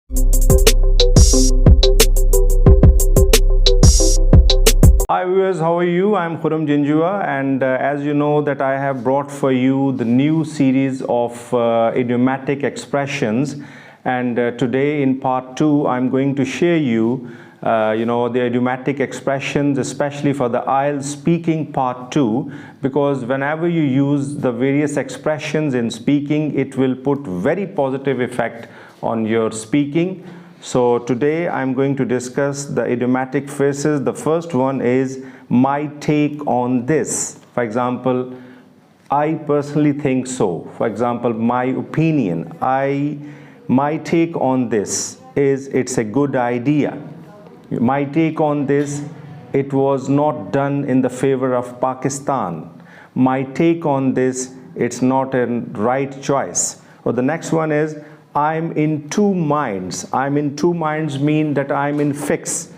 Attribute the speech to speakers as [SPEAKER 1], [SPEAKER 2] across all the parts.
[SPEAKER 1] Hi viewers, how are you? I'm Janjua, and as you know that I have brought for you the new series of idiomatic expressions, and today in part 2 I'm going to share you the idiomatic expressions, especially for the IELTS speaking part 2, because whenever you use the various expressions in speaking, it will put very positive effect on your speaking. So today I'm going to discuss the idiomatic phrases. The first one is my take on this. For example, I personally think so. For example, my opinion. My take on this is it's a good idea. My take on this, it was not done in the favor of Pakistan. My take on this, it's not a right choice. Or the next one is I'm in two minds. I'm in two minds mean that I'm in fix.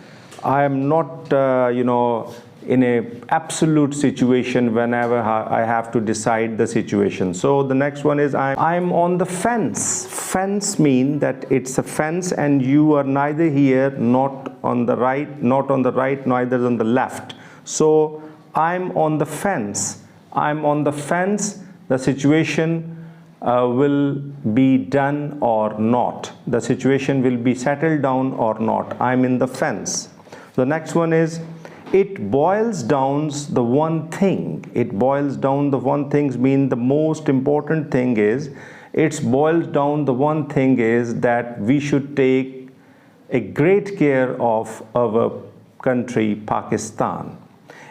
[SPEAKER 1] I am not, in a absolute situation whenever I have to decide the situation. So the next one is I'm on the fence. Fence mean that it's a fence and you are neither here, not on the right, neither on the left. So I'm on the fence. I'm on the fence. The situation will be done or not. The situation will be settled down or not. I'm in the fence. The next one is it boils down the one thing. It boils down the one things mean the most important thing is it's boiled down the one thing is that we should take a great care of our country, Pakistan.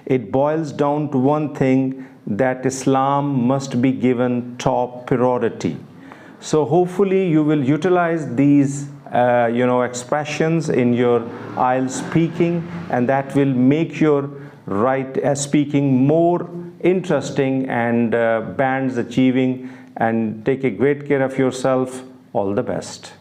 [SPEAKER 1] It boils down to one thing that Islam must be given top priority. So hopefully you will utilize these expressions in your IELTS speaking, and that will make your speaking more interesting and bands achieving, and take a great care of yourself. All the best.